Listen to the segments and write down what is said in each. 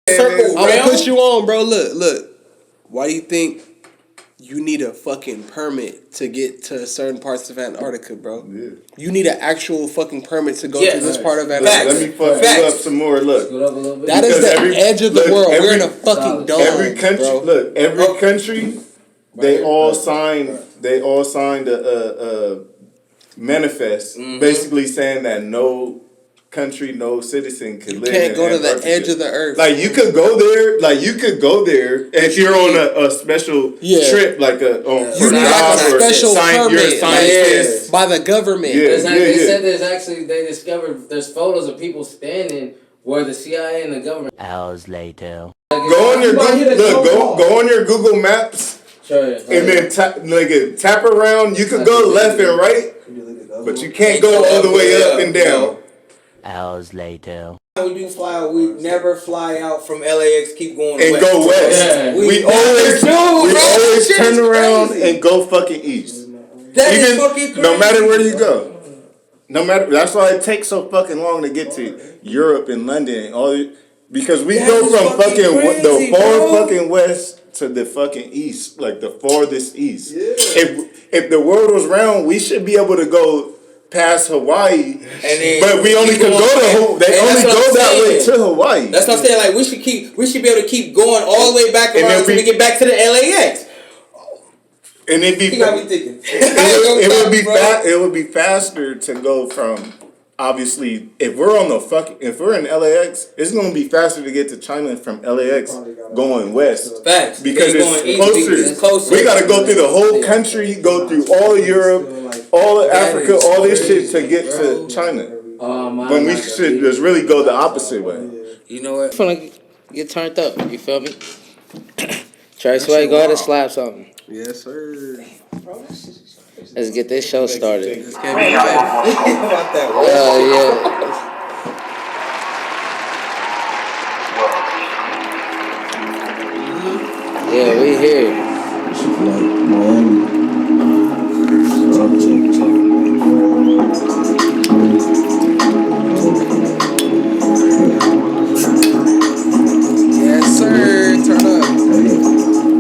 circle. I'm gonna put you on, bro. Look. Why do you think you need a fucking permit to get to certain parts of Antarctica, bro? Yeah. You need an actual fucking permit to go to this part of Antarctica. Let me fuck you up some more. Look, that is the edge of the world. We're in a fucking dome. Every country, every country, they all signed a manifest, basically saying that no country, no citizen could live. You can't go to the edge of the earth. Like you could go there. If you're on a special trip, like you need like a special permit by the government. They said they discovered there's photos of people standing where the CIA and the government. Hours later. Go on your Google Maps. And then tap around. You could go left and right, but you can't go all the way up and down. Hours later. We do fly out. We never fly out from LAX. Keep going and west. Go west. Yeah. We always turn around and go fucking east. That is fucking crazy. No matter where you go. That's why it takes so fucking long to get to Europe and London and all. Because we go from fucking the far fucking west to the fucking east, like the farthest east. Yeah. If the world was round, we should be able to go past Hawaii, but we only could go to They only go that way to Hawaii. That's what I'm saying. Like we should be able to keep going all the way back around until we get back to the LAX. And it would be faster to go from. Obviously, if we're in LAX, it's gonna be faster to get to China from LAX going west. Facts. Because it's closer. We gotta go through the whole country, go through all of Europe, all of Africa, all this shit to get to China. When we should just really go the opposite way. You know what? I feel like get turned up. You feel me? TRESWAY, go ahead and slap something. Yes, sir. Let's get this show started. Yeah, we here. Yes, sir. Turn up.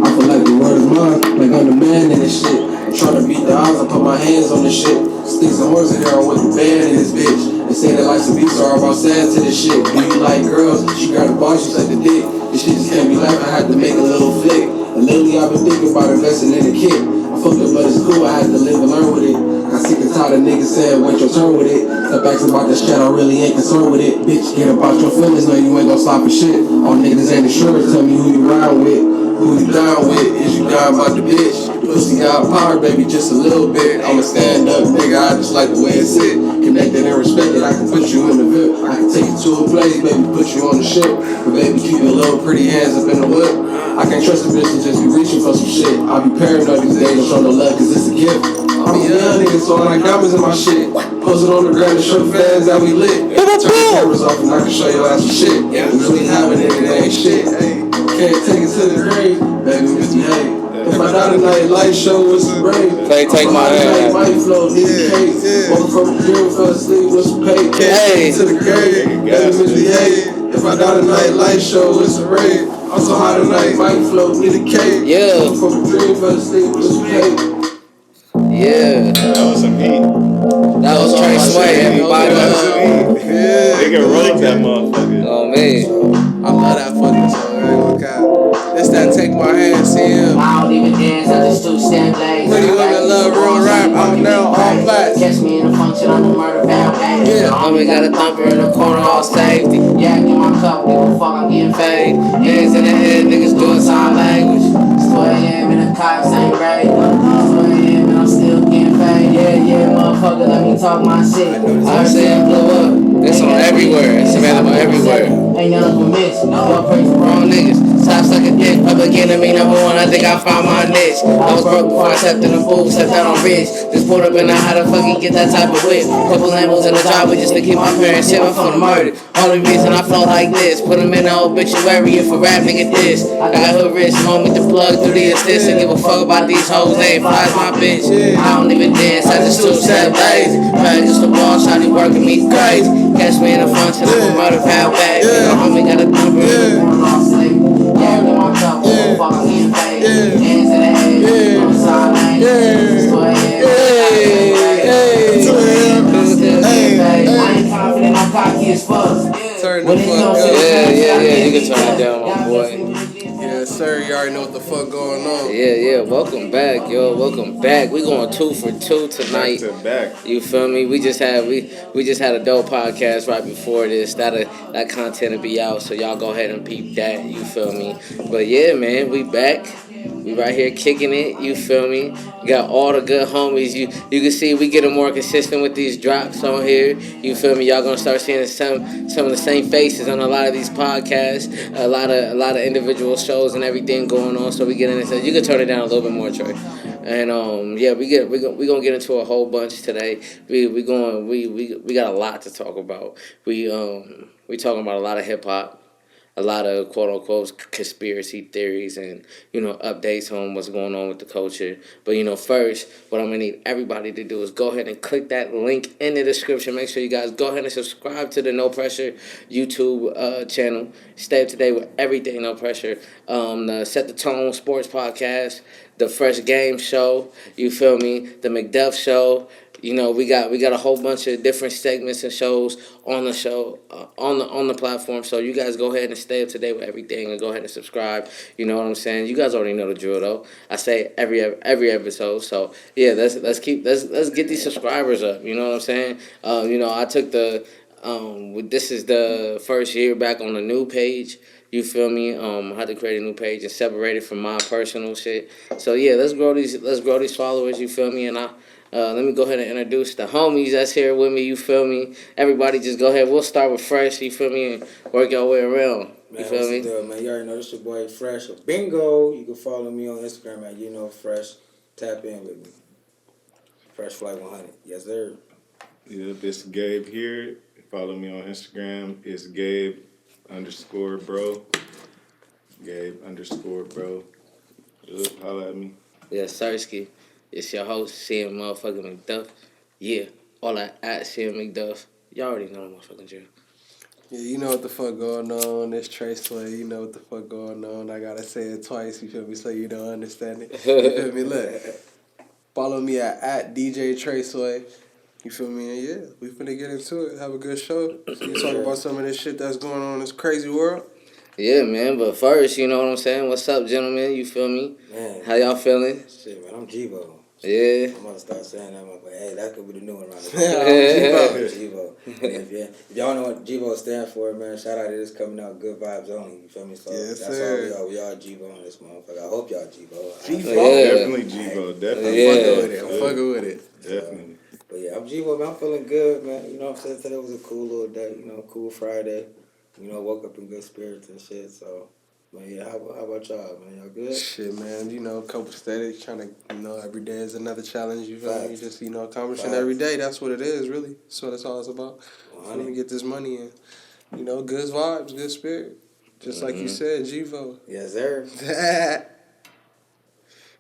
I feel like the word is mine, like I'm the man in this shit. Tryna beat the odds, I put my hands on this shit. Sticks and horses here, I'm with the band in this bitch. They say that life's a beat, so I'm about sad to this shit. Do you like girls? She got a bar, she sucked the dick. This shit just can't be life, I had to make a little flick. And lately I've been thinking about investing in a kid. I fucked up, but it's cool, I had to live and learn with it. Got sick and tired of niggas saying, wait your turn with it. Step back about this shit, I really ain't concerned with it. Bitch, get about your feelings, no you ain't gon' stop for shit. All niggas ain't insurance, tell me who you ride with. Who you down with? Is you down about the bitch? Pussy got power, baby, just a little bit. I'm a stand up nigga, I just like the way it sit. Connected and respected, I can put you in the VIP. I can take you to a place, baby, put you on the ship. But baby, keep your little pretty hands up in the whip. I can't trust a bitch to just be reaching for some shit. I be paranoid these days, don't show no love cause it's a gift. I'm a young nigga, so I like diamonds in my shit. Post it on the ground to show the fans that we lit. Turn the cameras off and I can show your ass some shit. We really having it, it ain't shit. Can't take it to the grave, baby, misbehave. If I die tonight, light show with some brain. Take my hand. Might flow, need a cake. Woke from the dream, fell asleep with some pay. Can't to the grave, baby, misbehave. If I die tonight, light show with some rain. I'm so high tonight, might flow, need a cake. Yeah. Woke from the dream, fell asleep with some pay. Yeah. That was some heat. That was TRESWAY, everybody. Yeah. They can roll that motherfucker. Oh, man. I love that fucking song. This that Take My Hand, CM. I don't even dance, I just two-step blaze. Pretty women love real rap, I'm now all black. Catch me in the function, I'm a murder bound. Yeah. Homie got a thumper in the corner, all safety. Yeah, get my cup, give a fuck, I'm getting paid. Hands in the head, niggas doing sign language. It's 2 a.m. and the cops ain't ready. It's 2 a.m. and I'm still getting paid. Yeah, motherfucker, let me talk my shit. I'm saying blow up. It's on everywhere. It's available everywhere. Ain't none of them mix. Y'all praise the Wrong niggas. Stop sucking dick. Public enemy number one. I think I found my niche. I was broke before I stepped in the booth. Stepped out on rich. Just pulled up and I had to fucking get that type of whip. Couple Lambos in the driveway just to keep my parents shit. I'm from the murder. Only reason I flow like this. Put them in the obituary if a rap nigga diss. I got hood rich. Want me to plug through the assist and give a fuck about these hoes. They ain't flies my bitch. I don't even dance. I just two-step lazy. Man, just a ball shawty working me crazy. Catch me in the function. I'm a murder pal back. Homie got a thumper. You can turn it down, my boy. Yes, sir. You already know what the fuck going on. Yeah. Welcome back, yo. Welcome back. We going 2 for 2 tonight. Back to back. You feel me? We just had a dope podcast right before this. That content will be out, so y'all go ahead and peep that. You feel me? But yeah, man, we back. We right here kicking it. You feel me? Got all the good homies. You can see we getting more consistent with these drops on here. You feel me? Y'all gonna start seeing some of the same faces on a lot of these podcasts. A lot of individual shows and everything going on. So we get into. You can turn it down a little bit more, Trey. And we gonna get into a whole bunch today. We got a lot to talk about. We talking about a lot of hip hop, a lot of quote unquote conspiracy theories, and updates on what's going on with the culture. But first, what I'm gonna need everybody to do is go ahead and click that link in the description. Make sure you guys go ahead and subscribe to the No Pressure YouTube channel. Stay up to date with everything No Pressure. The Set the Tone Sports Podcast, the Fresh Game Show. You feel me? The Mcduff Show. We got a whole bunch of different segments and shows on the show, on the platform. So you guys go ahead and stay up to date with everything and go ahead and subscribe. You know what I'm saying? You guys already know the drill though. I say every episode. So yeah, let's get these subscribers up. You know what I'm saying? I took this is the first year back on the new page. You feel me? I had to create a new page and separate it from my personal shit. So yeah, let's grow these followers. You feel me? And let me go ahead and introduce the homies that's here with me. You feel me? Everybody, just go ahead. We'll start with Fresh. You feel me? And work your way around. You feel me? Man, you already know this your boy Fresh. Bingo. You can follow me on Instagram at Fresh. Tap in with me. Fresh Flight 100. Yes, sir. Yep, it's Gabe here. Follow me on Instagram. It's Gabe_bro. Gabe_bro. Holla at me. Yeah, Sersky. It's your host, CM motherfucking McDuff. Yeah, all that at CM McDuff. Y'all already know the motherfucking drill. Yeah, you know what the fuck going on. It's TRESWAY. You know what the fuck going on. I gotta say it twice, you feel me, so you don't understand it. You feel me? Look, follow me at DJ TRESWAY. You feel me? And yeah, we finna get into it. Have a good show. So you talk about some of this shit that's going on in this crazy world. Yeah, man, but first, you know what I'm saying? What's up, gentlemen? You feel me? Man. How y'all feeling? Shit, man, I'm G-Bo. Yeah. I'm gonna start saying that, but hey, that could be the new one right there. G-Bo. If y'all know what G-Bo stands for, man, shout out to this coming out, Good Vibes Only. You feel me? So yes, that's sir. all we all G-Bo on this motherfucker. I hope y'all G-Bo. G-Bo. Yeah. Definitely G-Bo. Definitely. I'm fucking with it. Definitely. But yeah, I'm G-Bo, man. I'm feeling good, man. You know what I'm saying? Today was a cool little day, cool Friday. Woke up in good spirits and shit, so. But yeah, how about y'all, man? Y'all good? Shit, man. Couple steady, trying to, every day is another challenge. You feel me? Just, accomplishing every day. That's what it is, really. That's what it's all about. Let me get this money in. Good vibes, good spirit. Just like you said, G-Vo. Yes, sir.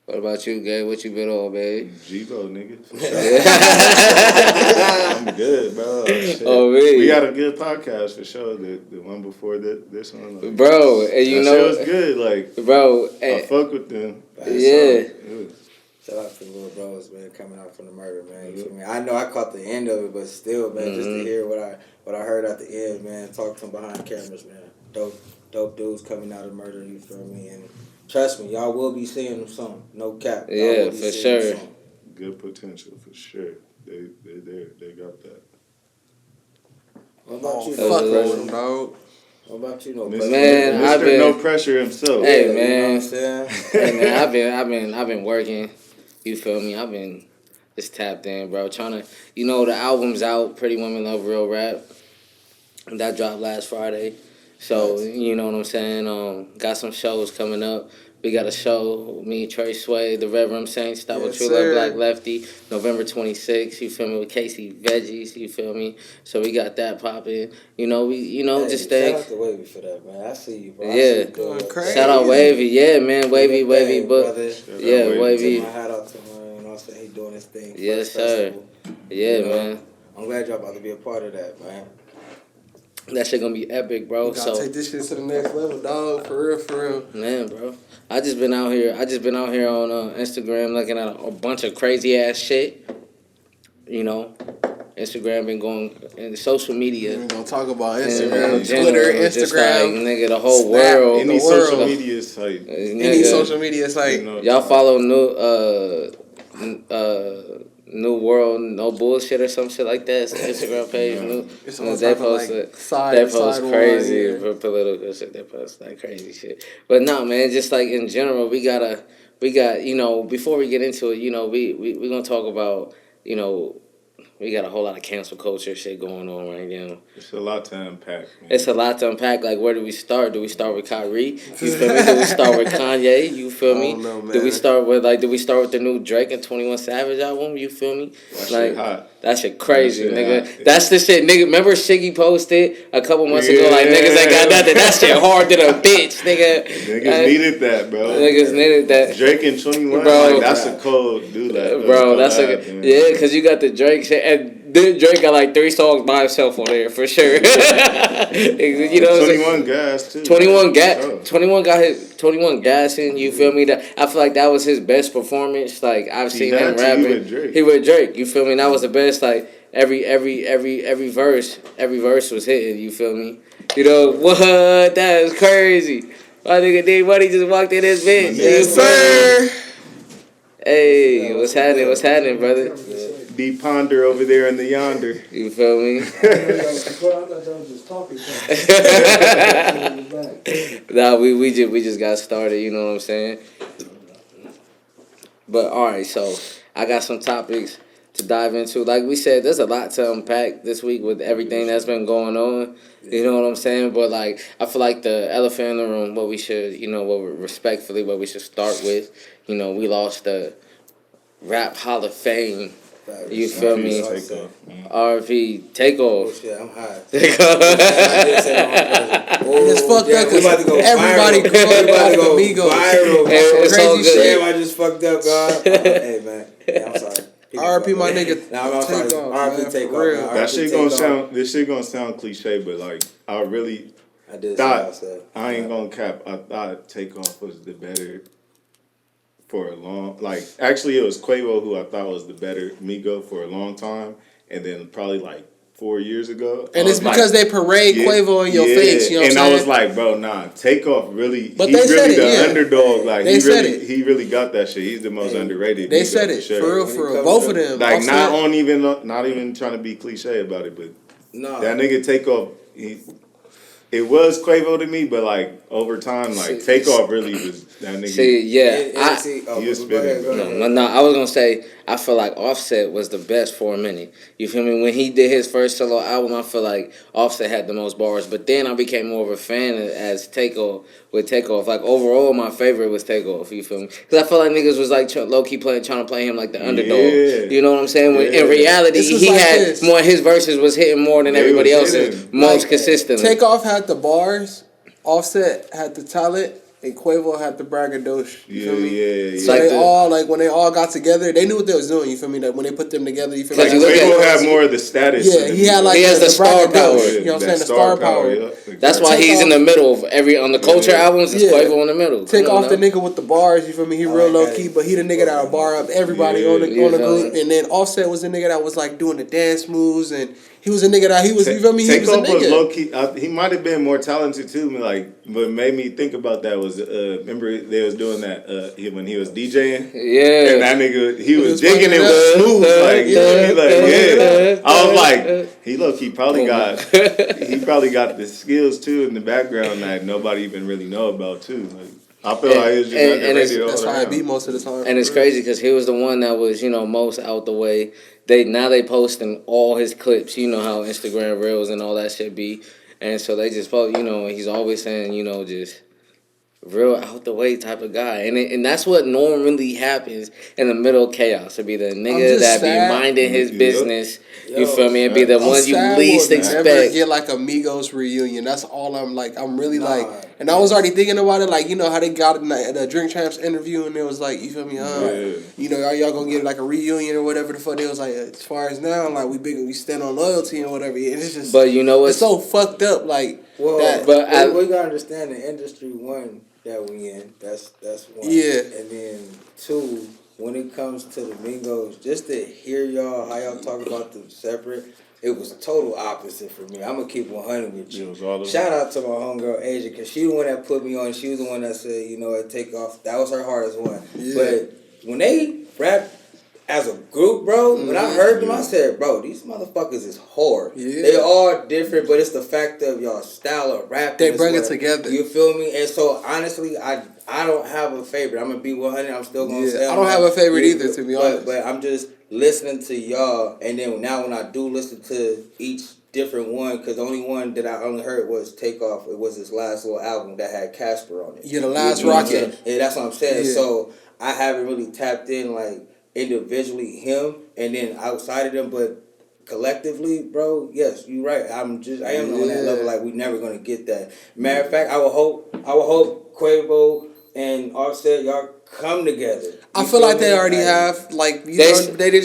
What about you, Gabe? What you been on, baby? G-Vo, nigga. I'm good, bro. Shit. Oh, man. We got a good podcast for sure. The one before this one. Like, bro, and you know. That shit was good. Like, bro. I fuck with them. Yeah. Shout out to the little bros, man, coming out from the murder, man. You feel me? I know I caught the end of it, but still, man, just to hear what I heard at the end, man, talk to them behind cameras, man. Dope dudes coming out of murder, you feel me? And trust me, y'all will be seeing them soon. No cap. Yeah, for sure. Good potential, for sure. They're there. They got that. What about you, fuck with them, dog. What about you, Man, Mr. I've been No Pressure himself. Hey, man. You know what I'm saying? Hey, man, I've been working. You feel me? I've been just tapped in, bro. Trying to, the album's out. Pretty Women Love Real Rap. That dropped last Friday. So, you know what I'm saying? Got some shows coming up. We got a show, me, TRESWAY, the Reverend Saints, Stop with True Love, Black Lefty, November 26th, you feel me, with Casey Veggies, you feel me? So we got that popping. Just stay. Shout out to Wavy for that, man. I see you, bro. Yeah. Shout out Wavy. Yeah, man. Wavy, but yeah, Wavy. My hat out to him, you know what I'm saying? He doing his thing. Yes, sir. Yeah, man. I'm glad y'all about to be a part of that, man. That shit gonna be epic, bro. So take this shit to the next level, dog. For real. Man, bro. I just been out here on Instagram looking at a bunch of crazy ass shit. you know, Instagram been going, and social media. We're gonna talk about in Instagram, general, Twitter, just like, Instagram, nigga, the whole Snap, world. Any the world. social media site. Any social media site. Y'all follow New World No Bullshit or some shit like that. It's an Instagram page. It's all They type of, post like, it. side- They post side crazy wire. for political shit. They post like crazy shit. But no, man, just like in general, we got, you know, before we get into it, you know, we gonna talk about, you know, we got a whole lot of cancel culture shit going on right now. It's a lot to unpack, man. It's a lot to unpack. Like, where do we start? Do we start with Kyrie? You feel me? Do we start with Kanye? You feel me? I don't know, man. Do we start with the new Drake and 21 Savage album? You feel me? That like, shit hot. That shit crazy, That shit nigga. hot. That's the shit, nigga. Remember Shiggy posted a couple months ago, like, niggas ain't got nothing. That shit hard than a bitch, nigga. Niggas needed that, bro. Niggas needed that. Drake and 21, Bro, like, that's a cold dude. Bro, that's yeah, because you got the Drake shit, and then Drake got like 3 songs by himself on there for sure. You know what I'm saying? 21 gas too. 21 gassing. You feel me? That I feel like that was his best performance. Like I've seen him rapping. He with Drake. You feel me? That was the best. Like every verse was hitting. You feel me? You know what? That is crazy. My nigga D Money just walked in this bitch. Yes, sir. Hey, what's happening? What's happening, brother? D Ponder over there in the yonder. You feel me? Nah, we just got started. You know what I'm saying? But all right, so I got some topics to dive into. Like we said, there's a lot to unpack this week with everything that's been going on. You know what I'm saying? But like, I feel like the elephant in the room, what we should start with. You know, we lost the Rap Hall of Fame. You feel me? RV Takeoff. Oh shit, I'm high. It's fucked up because everybody going about the Migos. Viral. It's all Crazy good. shit. I just fucked up, God. Hey man. Yeah, I'm sorry. RP my nigga. Nah, I'm sorry. RP Takeoff. Man. That shit gonna sound. This shit gonna sound cliche, but like I did thought say I ain't gonna cap. I thought Takeoff was the better. For a long, like actually, it was Quavo who I thought was the better Migo for a long time, and then probably like 4 years ago. And it's because they parade Quavo in your face, you know what I'm saying? And I was like, bro, nah, Takeoff really, but he's really the yeah. underdog. Like they he really got that shit. He's the most underrated. They Migo said it sure. for real. Both of them. Like not even trying to be cliche about it, but that nigga Takeoff, it was Quavo to me, but like over time, like Takeoff really was that nigga. He was spinning. No, I was gonna say I feel like Offset was the best for a minute. You feel me? When he did his first solo album, I feel like Offset had the most bars. But then I became more of a fan as Takeoff. Like overall, my favorite was Takeoff. You feel me? Because I feel like niggas was like low key trying to play him like the underdog. You know what I'm saying? When in reality, he had more. His verses was hitting more than everybody else's most consistently. Takeoff had the bars, Offset had the talent, and Quavo had the braggadocio. You feel me? So like they all when they all got together, they knew what they was doing. You feel me? That when they put them together, you feel me? Quavo had more of the status. Yeah, he has the star power. You know what I'm saying? The star power. That's why he's in the middle of on the culture albums. It's Quavo in the middle. Take off the nigga with the bars. You feel me? He real low key, but he the nigga that would bar up everybody on the group. And then Offset was the nigga that was like doing the dance moves, and he was a nigga that he was. You feel me? He was a nigga. Low key. He might have been more talented too. Like, what made me think about that was remember they was doing that when he was DJing. Yeah. And that nigga he was digging it was smooth. Like I was like he low key probably got the skills too in the background that nobody even really know about too. Like I feel like he was just underrated all that's why I around. beat most of the time. And it's crazy because he was the one that was most out the way. They posting all his clips. You know how Instagram Reels and all that shit be. And so they just post, and he's always saying, just real out the way type of guy. And that's what normally happens in the middle of chaos. To be the nigga that be minding his business. You feel me? And be the one you least expect. Never get like a Migos reunion. That's all I'm like. I'm really like. And I was already thinking about it. Like, how they got in the Drink Champs interview and it was like, you feel me? Are y'all gonna get like a reunion or whatever the fuck? It was like, as far as now, like we stand on loyalty and whatever. And it's just. But you know what? It's so fucked up. Like. Well, but we gotta understand the industry one that we in. That's one. Yeah. And then two, when it comes to the Mingos, just to hear y'all, how y'all talk about them separate, it was total opposite for me. I'm going to keep 100 with you. Shout out to my homegirl, Asia, because she the one that put me on. She was the one that said, you know, take off. That was her hardest one. Yeah. But when they rap as a group, bro, when I heard them, I said, bro, these motherfuckers is hard. Yeah. They all different, but it's the fact of y'all style of rapping. They bring it together. You feel me? And so, honestly, I don't have a favorite. I'm going to be 100. I'm still going to say I don't have a favorite either, to be honest. But I'm just listening to y'all, and then now when I do listen to each different one, because the only one that I only heard was Takeoff. It was his last little album that had Casper on it. Yeah, the last Rocket. Yeah, that's what I'm saying. Yeah. So, I haven't really tapped in, like, individually him and then outside of them, but collectively, bro, yes, you're right. I am on that level. Like, we never gonna get that. Matter of fact, I would hope Quavo and Offset, y'all come together. I feel like they already have. Like, they said they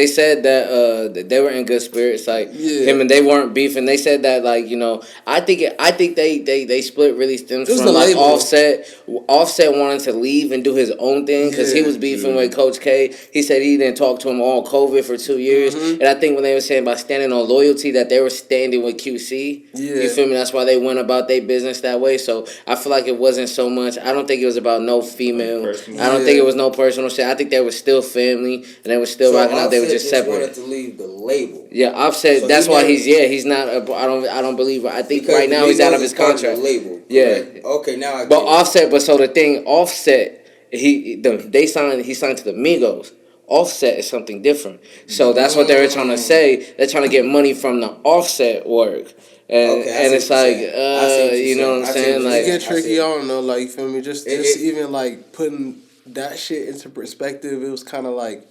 said that they were in good spirits. Like him and they weren't beefing. They said that, like, you know, I think they split really stems from like Offset. Offset wanted to leave and do his own thing because he was beefing with Coach K. He said he didn't talk to him all COVID for 2 years. And I think when they were saying about standing on loyalty, that they were standing with QC. You feel me? That's why they went about their business that way. So I feel like it wasn't so much. I don't think it was about no female. I don't think it was no personal shit. I think they were still family and they were still rocking out. They were just separate. Wanted to leave the label. Yeah, Offset. So that's why he's not. I don't believe. I think because right now he's out of his contract. Label. Yeah. Correct. Okay, now I get But Offset. But so the thing, Offset. He signed to the Migos. Offset is something different. So that's what they were trying to say. They're trying to get money from the Offset work. And it's like, you know what I'm saying? Like, it get tricky. I don't know. Like, you feel me? Just even like putting that shit into perspective, it was kind of like,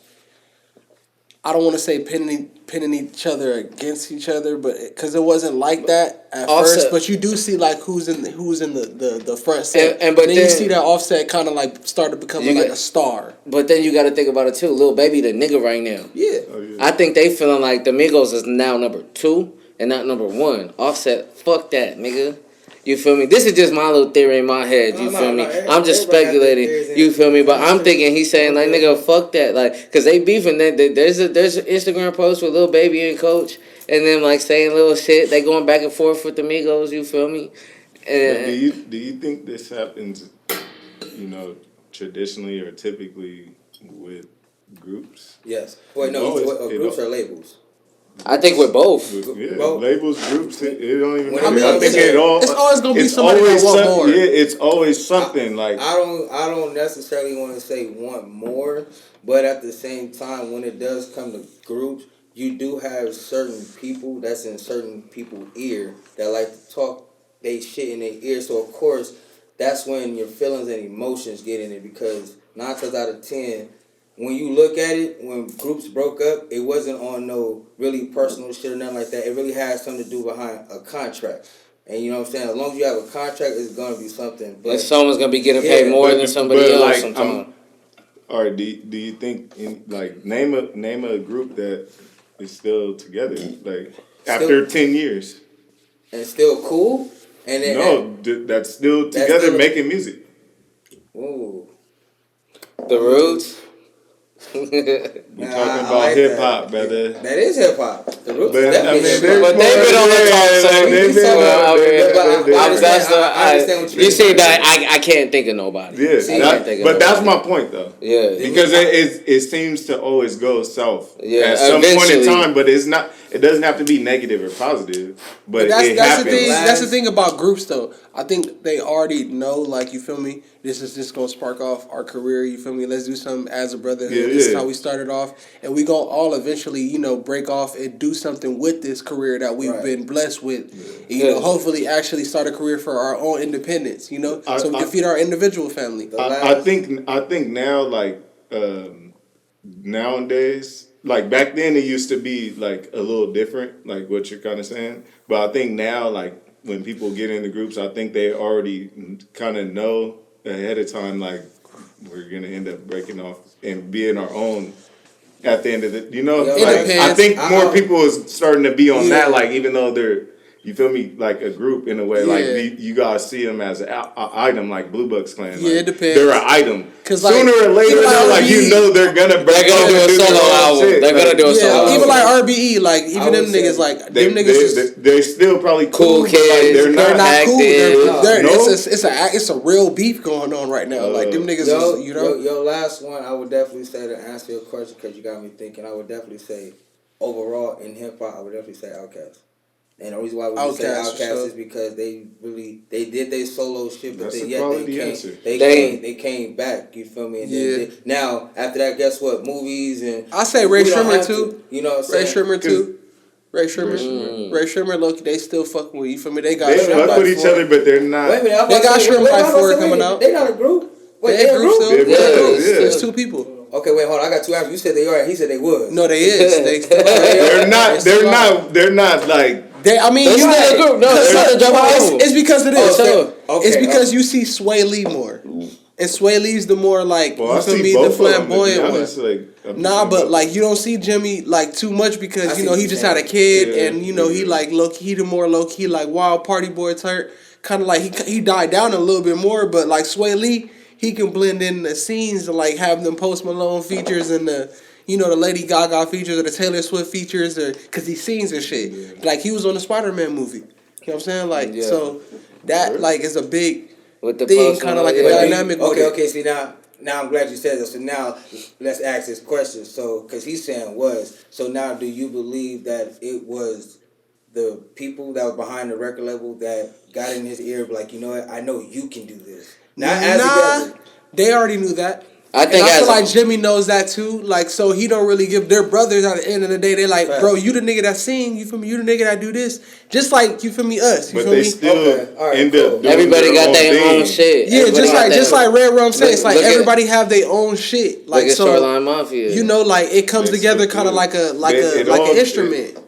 I don't want to say pinning each other against each other, but because it wasn't like that at first. But you do see like who's in the front set, but then you see that Offset kind of like started becoming like a star. But then you got to think about it too. Lil Baby the nigga right now. Yeah. I think they feeling like the Migos is now number 2 and not number 1. Offset, fuck that, nigga. You feel me? This is just my little theory in my head. You feel me? I'm just speculating. You feel me? But I'm thinking he's saying like, nigga, fuck that, like, cause they beefing. There's an Instagram post with Lil Baby and Coach, and then like saying little shit. They going back and forth with the Migos. You feel me? Do you think this happens, you know, traditionally or typically with groups? Yes. Wait, no. Groups or labels? I think with both. Both. Labels, groups, it don't even matter. I mean, it's always gonna be somebody that want more. Yeah, it's always something. Like I don't necessarily want to say want more, but at the same time, when it does come to groups, you do have certain people that's in certain people's ear that like to talk they shit in their ear. So of course, that's when your feelings and emotions get in it, because 9 times out of 10. When you look at it, when groups broke up, it wasn't on no really personal shit or nothing like that. It really had something to do behind a contract. And you know what I'm saying? As long as you have a contract, it's going to be something. But someone's going to be getting paid more than somebody else like, sometimes. All right, do you think, like, name a group that is still together, like, after 10 years? And still cool? And then, that's still together making music. Ooh. The Roots? We're talking about hip hop, brother. That is hip hop. The Roots, but definitely. But they've been on the top, so you see that I can't think of nobody. Yeah, but that's my point, though. Yeah, because it seems to always go south at some point in time, but it's not. It doesn't have to be negative or positive, but it happens. That's the thing about groups, though. I think they already know, like, you feel me? This is just gonna spark off our career. You feel me? Let's do something as a brotherhood. This is how we started off, and we gonna all eventually, you know, break off and do something with this career that we've been blessed with. Yeah. You know, hopefully, actually start a career for our own independence. You know, so we can feed our individual family. I think now, like nowadays. Like, back then, it used to be, like, a little different, like what you're kind of saying. But I think now, like, when people get into groups, I think they already kind of know ahead of time, like, we're going to end up breaking off and being our own at the end of the, you know? Like, I think more people is starting to be on that, like, even though they're you feel me, like a group in a way. Yeah. Like you guys see them as an item, like Blue Bucks Clan. Like, Yeah, it depends. They're an item. Because like, sooner or later, like you know they're gonna do a solo album. They're gonna do a solo album. Even like RBE, like even them niggas, like them niggas, they're still probably cool kids. Like, they're not cool. No? It's a real beef going on right now. Like them niggas, you know. Your last one, I would definitely say, to answer your question, because you got me thinking, I would definitely say overall in hip hop, I would definitely say Outkast. And the reason why we say Outkast is because they did their solo shit, but they came back. You feel me? And now after that, guess what? Movies and I say Ray Shrimmer too. You know what I'm saying? Ray Shrimmer too. Ray Shrimmer, look, they still fucking with you. Feel me? They got they fuck with each other, but they're not. Wait a minute, they got Shrimmer by 4 coming out. They not a group. Wait, they a group still. Yeah. There's 2 people. Okay, wait, hold on. I got 2 answers. You said they are. He said they was. No, they is. They still They're not like. I mean, you not a group. No, it's because of this. Okay, it's because you see Sway Lee more, and Sway Lee's the more like you feel me, the flamboyant one. But like you don't see Jimmy like too much because you know he just had a kid, and you know he like he the more low key like wild party boy type. Kind of like he died down a little bit more, but like Sway Lee, he can blend in the scenes and like have them Post Malone features and the. You know, the Lady Gaga features or the Taylor Swift features, or because he sings and shit. Yeah. Like he was on the Spider-Man movie. You know what I'm saying? Like so that like is a big thing, kind of like a dynamic. Okay. See now I'm glad you said this. So now let's ask this question. So because he's saying was so now do you believe that it was the people that was behind the record label that got in his ear, like you know what? I know you can do this. They already knew that. I feel like Jimmy knows that too. Like, so he don't really give their brothers at the end of the day. They like, bro, you the nigga that sing. You feel me? You the nigga that do this. Just like you feel me, us. You but feel they me? still end up. Everybody got their own shit. Yeah, just like Red Rum said, it's like everybody have their own shit. Like so, Shoreline Mafia. You know, like it comes together kind of like an instrument.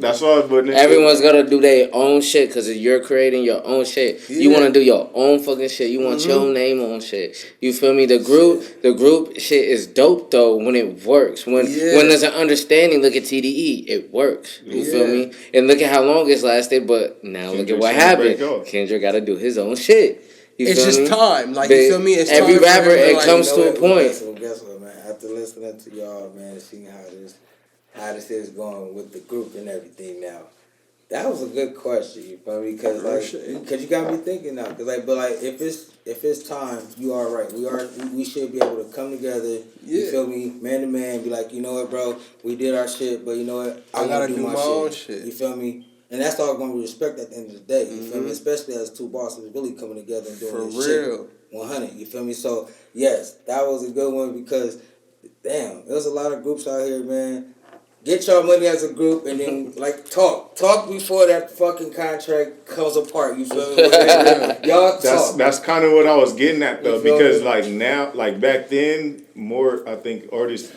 That's why I was putting it. Everyone's gonna do their own shit because you're creating your own shit. Yeah. You want to do your own fucking shit. You want your name on shit. You feel me? The group shit is dope though when it works. When there's an understanding. Look at TDE, it works. You feel me? And look at how long it's lasted. But now look at what happened. Kendrick got to do his own shit. It's just time. Like you feel me? It's every time rapper it like, comes to a point. So guess what, man? After listening to y'all, man, and seeing how this is going with the group and everything now. That was a good question, you feel me? Because you got me thinking now. Cause if it's time, you are right. We should be able to come together. You feel me, man to man, be like, you know what, bro, we did our shit, but you know what, I gotta do my own shit. You feel me? And that's all going to be respect at the end of the day. You feel me? Especially as 2 bosses really coming together and doing this shit. 100. You feel me? So yes, that was a good one because, damn, there's a lot of groups out here, man. Get your money as a group and then talk before that fucking contract comes apart. You feel me? Y'all talk. That's kind of what I was getting at though, because like now, like back then, more I think artists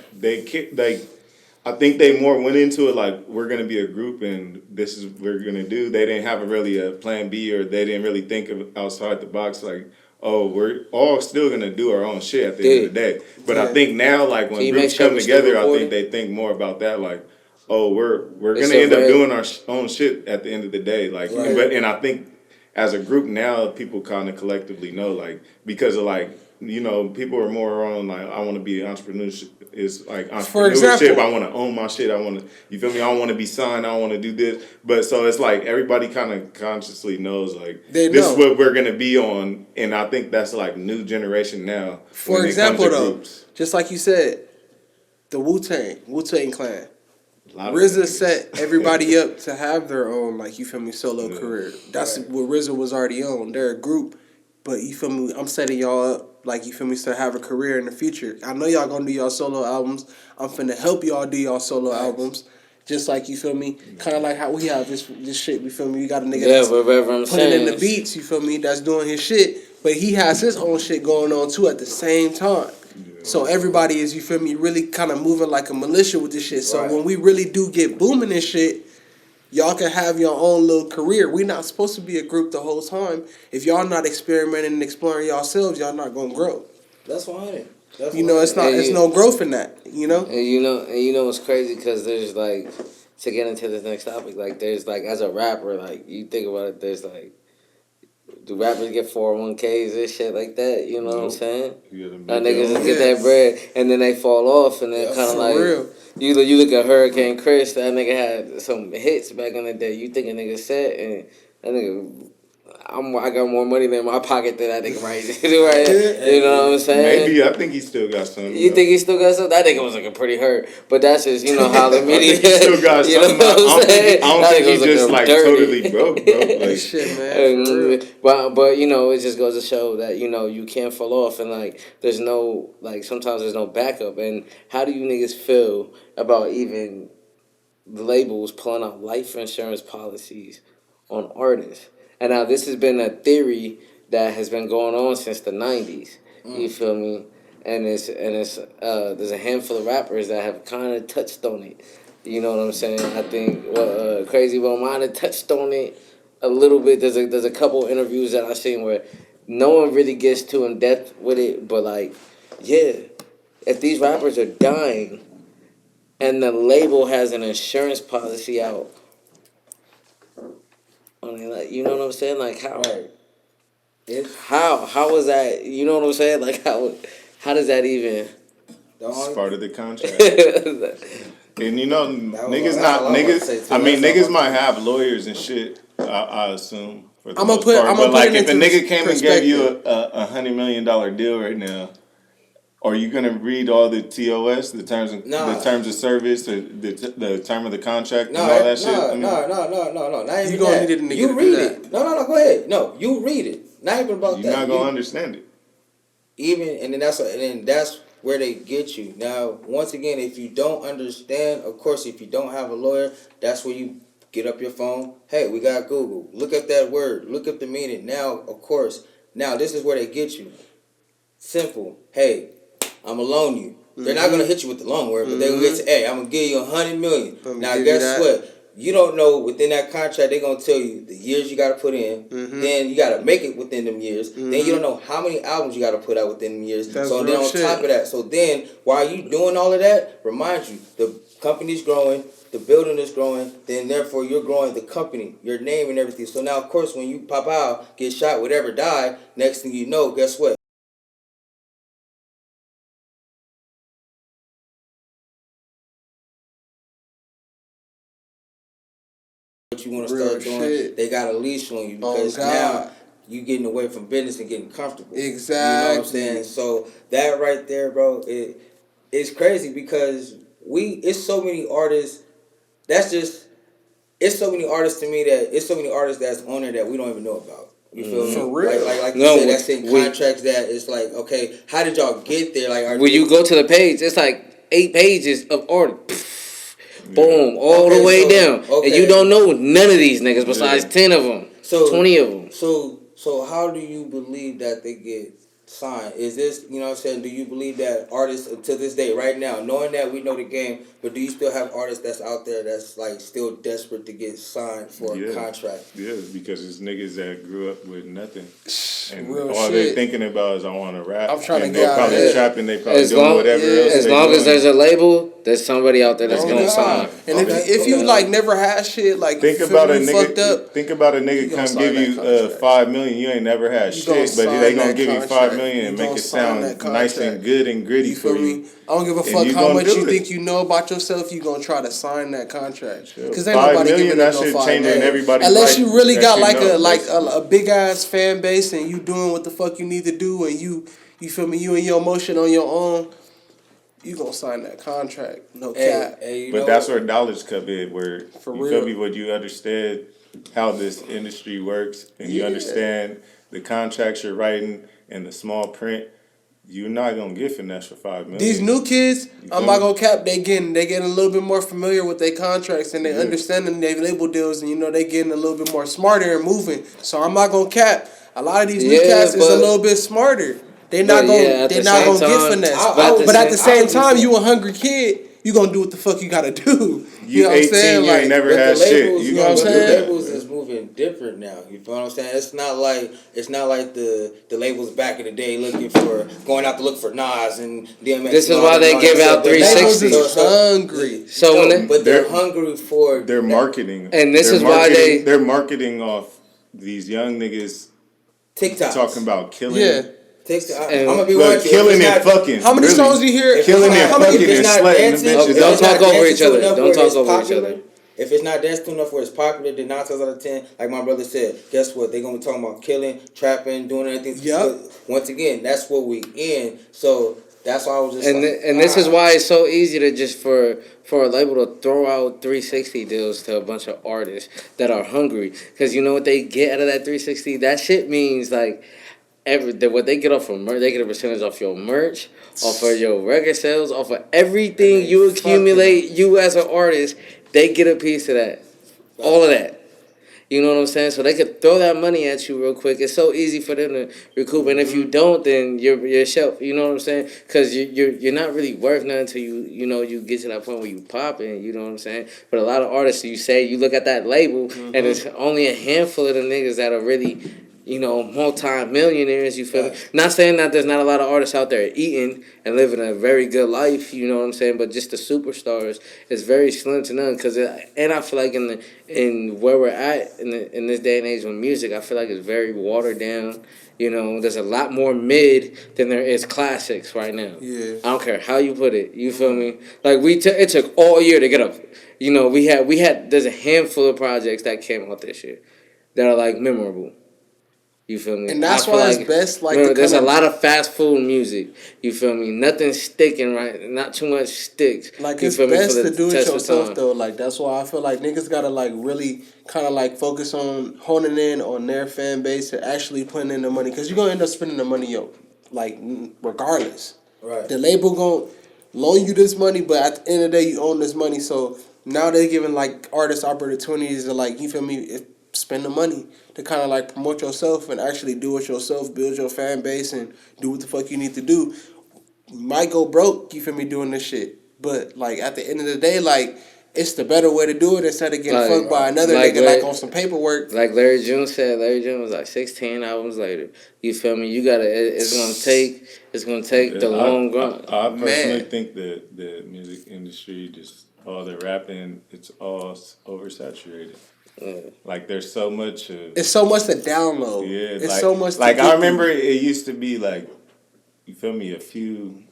I think they more went into it like we're gonna be a group and this is what we're gonna do. They didn't have a plan B or they didn't really think of outside the box like. Oh, we're all still gonna do our own shit at the end of the day. But I think now, like when groups come together, I think they think more about that. Like, oh, we're gonna end up doing our own shit at the end of the day. Like, and I think as a group now, people kind of collectively know, like, because of like you know, people are more on like I want to be entrepreneurship. Is like entrepreneurship. For example, I want to own my shit. I want to. You feel me? I don't want to be signed. I don't want to do this. But so it's like everybody kind of consciously knows like this is what we're gonna be on, and I think that's like new generation now. For example, though, just like you said, the Wu-Tang Clan. RZA set everybody up to have their own, like, you feel me, solo career. That's what RZA was already on. They're a group, but you feel me, I'm setting y'all up, like, you feel me, to have a career in the future. I know y'all gonna do y'all solo albums. I'm finna help y'all do y'all solo albums. Just like, you feel me, kind of like how we have this shit, you feel me, you got a nigga that's putting in the beats, you feel me, that's doing his shit, but he has his own shit going on too at the same time. So everybody is, you feel me, really kind of moving like a militia with this shit. So when we really do get booming this shit, y'all can have your own little career. We not supposed to be a group the whole time. If y'all not experimenting and exploring yourselves, y'all not gonna grow. That's why. You know, it's no growth in that. You know. And you know what's crazy because there's like to get into this next topic, like there's like as a rapper, like you think about it, there's like do rappers get 401ks and shit like that? You know what I'm saying? Niggas just get that bread and then they fall off and then kind of like real. you look at Hurricane Chris, that nigga had some hits back in the day. You think a nigga set and that nigga. I got more money in my pocket than that nigga right You know what I'm saying? Maybe I think he still got some. You think he still got some? That nigga was looking pretty hurt. But that's just, how the media. I think he still got you know some. what I'm saying? I don't think he's just like totally broke, bro. Like, shit, man. For real. But it just goes to show that, you can't fall off and like there's no like sometimes there's no backup. And how do you niggas feel about even the labels pulling out life insurance policies on artists? And now this has been a theory that has been going on since the 90s. You feel me? And it's there's a handful of rappers that have kind of touched on it. You know what I'm saying? I think Crazy Will might have touched on it a little bit. There's a couple interviews that I've seen where no one really gets too in depth with it, but like, yeah, if these rappers are dying and the label has an insurance policy out. Like, you know what I'm saying? Like how? Right. How was that? You know what I'm saying? Like how does that even? It's part of the contract. And niggas might have lawyers and shit. I assume. For the most part. But like, if a nigga came and gave you a $100 million deal right now, are you gonna read all the TOS, the terms of service, the term of the contract, and all that shit? No. Not even you gonna that. need a nigga You read it. No. Go ahead. No, you read it. Not even about that. You're not gonna understand it. And then that's where they get you. Now, once again, if you don't understand, of course, if you don't have a lawyer, that's where you get up your phone. Hey, we got Google. Look up that word. Look up the meaning. Now, of course, this is where they get you. Simple. Hey, I'm gonna loan you. They're not gonna hit you with the loan word, but they're gonna get to, hey, I'm gonna give you $100 million. Now, guess what? You don't know within that contract, they're gonna tell you the years you gotta put in. Then you gotta make it within them years. Then you don't know how many albums you gotta put out within them years. So then on top of that, while you doing all of that, remind you the company's growing, the building is growing. Then therefore you're growing the company, your name and everything. So now of course when you pop out, get shot, whatever, die. Next thing you know, guess what? What you want to start doing, they got a leash on you because now you getting away from business and getting comfortable. Exactly. You know what I'm saying? So that right there, bro, it's crazy because it's so many artists. It's so many artists to me it's so many artists that's on there that we don't even know about. You feel me? For real. Like you said, that's in contracts that it's like, okay, how did y'all get there? Like, when you go to the page, it's like 8 pages of artists. Boom, all the way down. Okay. And you don't know none of these niggas besides 10 of them, 20 of them. So how do you believe that they get signed? Is this, you know what I'm saying, do you believe that artists to this day, right now, knowing that we know the game, but do you still have artists that's out there that's like still desperate to get signed for a contract? Yeah, because it's niggas that grew up with nothing. And real all shit. they're thinking about is I want to rap. I'm trying to and get they're probably trapping, they probably doing whatever else. As long as there's a label, there's somebody out there that's gonna sign. And if you like never had shit, like think about a nigga come give you $5 million, you ain't never had shit, but they gonna give you $5 million and make it sound nice and good and gritty for you. I don't give a fuck how much you think you know about yourself. You gonna try to sign that contract because ain't $5 nobody million, giving that no shit $5 changing million. everybody's Unless life, you really got a big ass fan base and you doing what the fuck you need to do and you feel me, you and your emotion on your own. You gonna sign that contract, no cap. But that's where knowledge come in, where you feel me, when you understand how this industry works and you understand the contracts you're writing and the small print. You're not gonna get finesse for $5 million. These new kids, I'm not gonna cap. They getting a little bit more familiar with their contracts and they understanding their label deals, and they getting a little bit more smarter and moving. So I'm not gonna cap. A lot of these new cats is a little bit smarter. They're not gonna get finesse. But at the same time, you a hungry kid. You gonna do what the fuck you gotta do. You know 18, you ain't never had shit. You know what I'm saying? The labels is moving moving different now. You feel what I'm saying? It's not like the labels back in the day going out to look for Nas and DMX. This is why they give out 360. Labels is hungry. But they're hungry for their marketing. And this is why they're marketing off these young niggas TikTok talking about killing. Yeah. I'm gonna be Look, killing and fucking. How many songs do you hear? Killing and fucking and slutting the bitches. Don't talk over each other. Don't talk over each other. If it's not dancing enough where it's popular, then 9 times out of 10, like my brother said, guess what? They're gonna be talking about killing, trapping, doing anything. Yep. Once again, that's what we in. So that's why I was just. And this is why it's so easy to just for a label to throw out 360 deals to a bunch of artists that are hungry, because you know what they get out of that 360. That shit means like. What they get off of merch, they get a percentage off your merch, off of your record sales, off of everything you accumulate. You as an artist, they get a piece of that, all of that. You know what I'm saying? So they could throw that money at you real quick. It's so easy for them to recoup, and if you don't, then you're shelf. You know what I'm saying? Because you're not really worth nothing until you get to that point where you pop in. You know what I'm saying? But a lot of artists, you look at that label, and it's only a handful of the niggas that are really. Multi-millionaires, you feel me? Not saying that there's not a lot of artists out there eating and living a very good life, you know what I'm saying? But just the superstars is very slim to none. And I feel like in where we're at in this day and age with music, I feel like it's very watered down. You know, there's a lot more mid than there is classics right now. Yeah. I don't care how you put it. You feel me? Like it took all year to get up. You know, there's a handful of projects that came out this year that are like memorable. You feel me? And that's why it's best. There's a lot of fast food music. You feel me? Nothing's sticking right. Not too much sticks. Like you it's feel best me, to do it yourself though. Like that's why I feel like niggas gotta like really kind of like focus on honing in on their fan base and actually putting in the money, because you're gonna end up spending the money regardless. Right. The label gonna loan you this money, but at the end of the day you own this money. So now they're giving like artists opportunities to like, you feel me, spend the money to kind of like promote yourself and actually do it yourself, build your fan base and do what the fuck you need to do. You might go broke, you feel me, doing this shit. But like at the end of the day, like it's the better way to do it instead of getting fucked by another nigga like on some paperwork. Like Larry June said, Larry June was like 16 albums later. You feel me? You gotta. It's gonna take the long run. I personally think that the music industry, just all the rapping, it's all oversaturated. Like there's so much. It's so much to download. Yeah, it's so much. Like I remember, it used to be like, you feel me, a few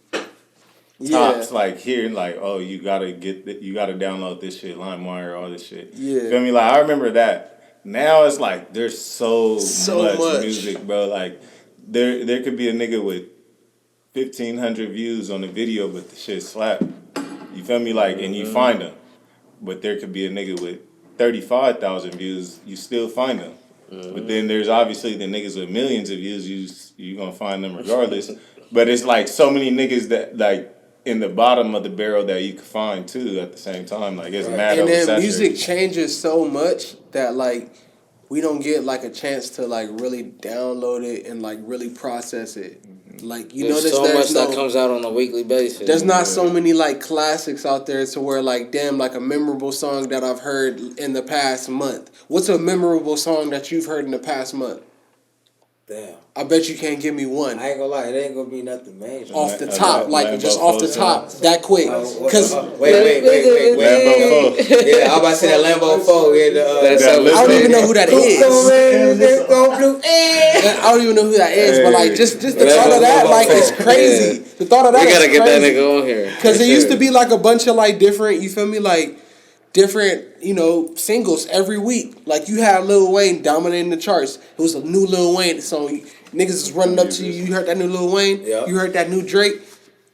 tops like here, like you gotta download this shit, LimeWire, all this shit. Yeah, feel me? Like I remember that. Now it's like there's so much music, bro. Like there could be a nigga with 1,500 views on the video, but the shit slap. You feel me? Like, and you find them, but there could be a nigga with 35,000 views, you still find them. But then there's obviously the niggas with millions of views, you gonna find them regardless. But it's like so many niggas that like in the bottom of the barrel that you can find too at the same time. Like it's mad oversaturated. And then music changes so much that like we don't get like a chance to like really download it and like really process it. Like there's so much that comes out on a weekly basis. There's not so many like classics out there to where like damn, like a memorable song that I've heard in the past month. What's a memorable song that you've heard in the past month? Damn. I bet you can't give me one. I ain't gonna lie, it ain't gonna be nothing major. Off the top, like just off the top, that quick. Cause wait. Lambo 4. Yeah, I was about to say that Lambo 4. Yeah, I don't even know who that is. I don't even know who that is, but like just the thought of that, like it's crazy. The thought of that, we gotta get that nigga on here. Because it used to be like a bunch of like different, you feel me, like different, singles every week. Like you had Lil Wayne dominating the charts. It was a new Lil Wayne song. Niggas is running up to you. You heard that new Lil Wayne? Yep. You heard that new Drake?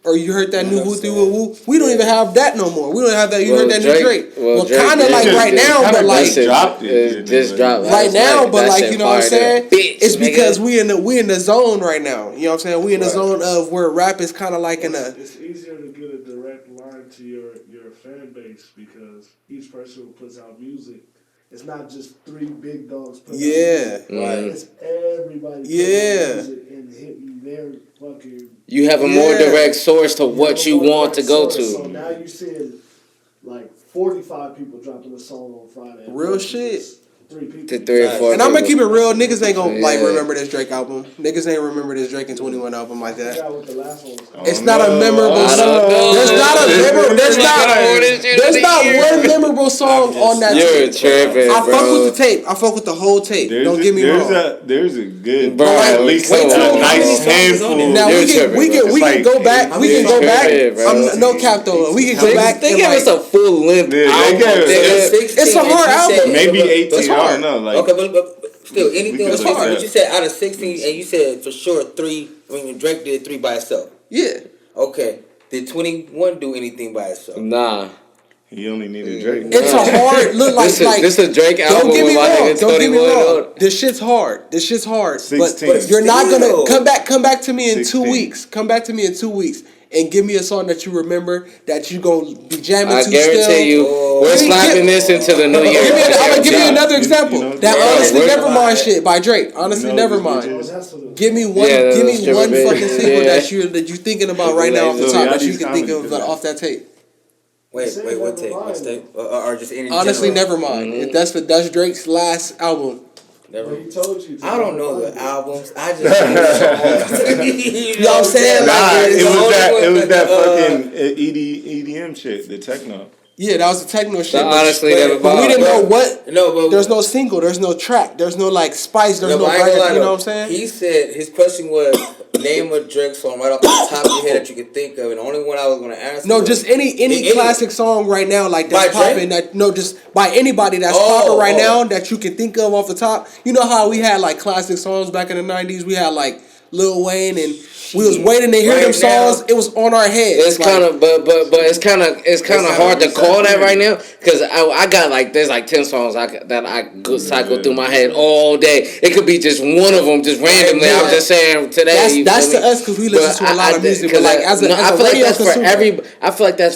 Or you heard that new Woo Woo Woo? We don't even have that no more. We don't have that. You heard that new Drake? Well kind of like right now, but like just dropped right now, but like you know what I'm saying? It's because we in the zone right now. You know what I'm saying? We in the zone of where rap is kind of like in a. It's easier to get a direct line to your fan base because each person who puts out music. It's not just three big dogs putting out music. Right. It's everybody putting out music and hitting their fucking... You have a more direct source to what you want to go to. So now you seeing like 45 people dropping a song on Friday. Real shit. 3 people. To 3 or 4. And I'm gonna keep it real. Niggas ain't gonna like Yeah. remember this Drake album. Niggas ain't remember this Drake and 21 album like I that. forgot what the last one was called. It's not a memorable I song. don't know. There's not a memorable. There's not one memorable song on that You're tape. tripping, I bro. fuck with the tape. I fuck with the whole tape. Don't get me wrong. There's a good, Bro, at least wait a till- nice handful. Now You're we can It's like- go back. We can go back. No cap though. We can go back. They and, gave us a full length Yeah, they album. gave us- nigga. It's a hard album. Maybe 18. It's I hard. don't know. Like, Okay, but still, anything It's what hard. you said out of 16, and you said for sure 3. I mean, Drake did 3 by itself. Yeah. Okay, did 21 do anything by itself? Nah. he only needed Drake. It's a hard look like This a Drake album. Don't get me with my wrong. nigga Don't get me 21 wrong. on. This shit's hard. But 16. you're not gonna Still. come back to me in 2 16. weeks. Come back to me in 2 weeks and give me a song that you remember that you gonna be jamming I to guarantee still. you, we're Give me- slapping this into the new year. I'm gonna give you another example. You know, That yeah, honestly we're- Nevermind shit by Drake. Honestly You know, Nevermind. Oh, that's what it was. Give me one. Yeah, give that's me one true, fucking baby. single Yeah. that you thinking about right now off the So top that y'all you these can think comments of do off that tape. Wait, Say what tape? Nevermind. What tape? Or just any Honestly, general? Nevermind. If that's Drake's last album. Never. He told you. I don't know the albums. I just you know what I'm saying? Nah, Like, it the was only that. one It was that uh, fucking EDM shit, the techno. Yeah, that was the techno shit. So honestly, but- But we didn't know what. No, but There's no single. There's no track. There's no like spice. There's No, no but I ain't gonna record. lie, You know though. what I'm saying? He said his question was name a Drake song right off the top of your head that you could think of, and the only one I was gonna answer. No, was, just any classic song right now like that's By Drake? popping. That no, just by anybody that's Oh, popping right oh. now that you can think of off the top. You know how we had like classic songs back in the '90s. We had like Lil Wayne, and we was waiting to hear Right them songs. now- It was on our heads. It's like, kind of, but it's kind of hard to call that right now because I got like there's like 10 songs that I go cycle through my head all day. It could be just one of them, just randomly. Yeah. I'm just saying today. you That's feel to me? us because we listen to a lot of music. But like as a I feel like radio that's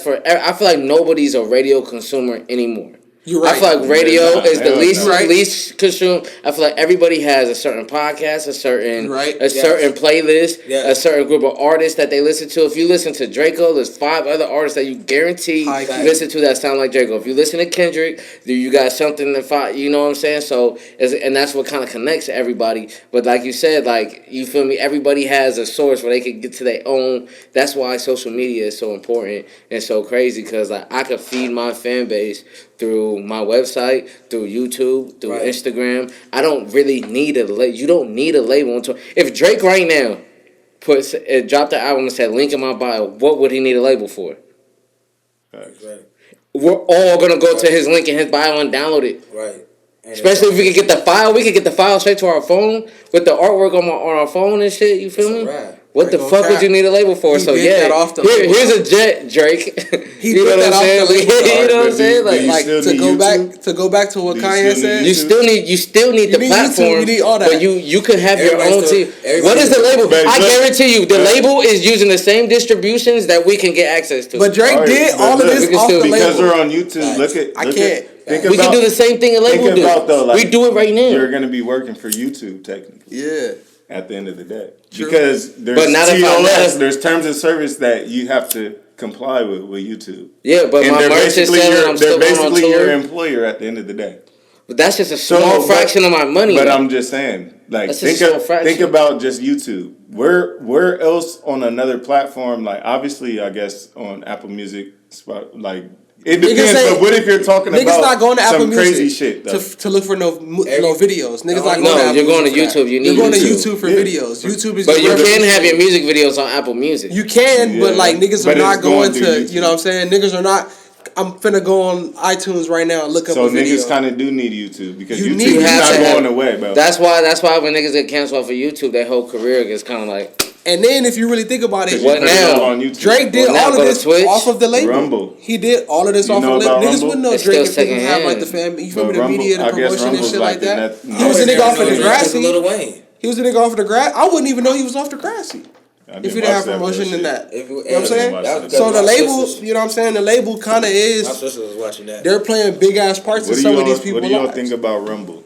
consumer, I feel like nobody's a radio consumer anymore. You're right. I feel like radio is the Right. least consumed. I feel like everybody has a certain podcast, a certain playlist, Yes. a certain group of artists that they listen to. If you listen to Draco, there's 5 other artists that you guarantee High you key. listen to that sound like Draco. If you listen to Kendrick, you got something to find. You know what I'm saying? So, and that's what kind of connects everybody. But like you said, like you feel me, everybody has a source where they can get to their own. That's why social media is so important and so crazy because like I could feed my fan base through my website, through YouTube, through Right. Instagram. I don't really need you don't need a label until if Drake right now dropped the album and said link in my bio, what would he need a label for? Right, We're all gonna go to his link in his bio and download it. right. And Especially if we could get the file, we could get the file straight to our phone with the artwork on our phone and shit. You feel It's a me? wrap. What the Drake fuck on would you need a label for? He So bit yeah, that off the label. here's a jet, Drake. He You know bit what that I'm off saying? the label. You know what I'm saying? Do you Like still to need go YouTube? back to what Do you Kanye still said. need you still need the need platform. YouTube, you need all that. But you could have your Everybody own still- team. everybody What is the still- label? But I look- guarantee you, the label is using the same distributions that we can get access to. But Drake All right, did but all of look, this we can off still- the Because label. we're on YouTube. Look at. I look can't. At, think we about, can do the same thing a label think do. about though, like, we do it right now. You're gonna be working for YouTube technically. Yeah. At the end of the day, True. because there's But not if I'm TOS, not- there's terms of service that you have to comply with YouTube. Yeah, but And my they're merch is basically selling. your, I'm they're still going on basically your tour. employer at the end of the day. But that's just a small but- fraction of my money. But I'm just saying, like, That's a small fraction. think about just YouTube. Where else on another platform? Like, obviously, I guess on Apple Music, like. It depends, say- but what if you're talking Niggas about not going to Apple some Music crazy shit, though? to look for no videos. Niggas not going to No, Apple you're going to Music for that. YouTube. You You're need going to YouTube. YouTube for Yeah. videos. YouTube is. But you your can have your music. music videos on Apple Music. You can, but Yeah. like niggas But are not it's going going through to. YouTube. You know what I'm saying? Niggas are not. I'm finna go on iTunes right now and look up So a video. niggas kind of do need YouTube because You YouTube need is to not have- going away, bro. That's why when niggas get canceled off of YouTube, their whole career gets kind of like. And then if you really think about it, What Put it now? all on YouTube. Drake did Well, now all of go to this Twitch, off of the label. Rumble. He did all of this You off know of the label. about Niggas Rumble? wouldn't know It's Drake still if he didn't have like the secondhand. fam. You feel me? But The Rumble- media, the I guess promotion and Rumble's shit like like the that. net- He was a nigga off of the Lil grassy. Wayne. He was a nigga off of the grass. I wouldn't even know he was off the grassy if he didn't have promotion in that. If You know what I'm saying? That So the my label, sisters- you know what I'm saying? The label kind of My is. sister was watching that. They're playing big ass parts in What do some y'all of these people's What do y'all lives. think about Rumble?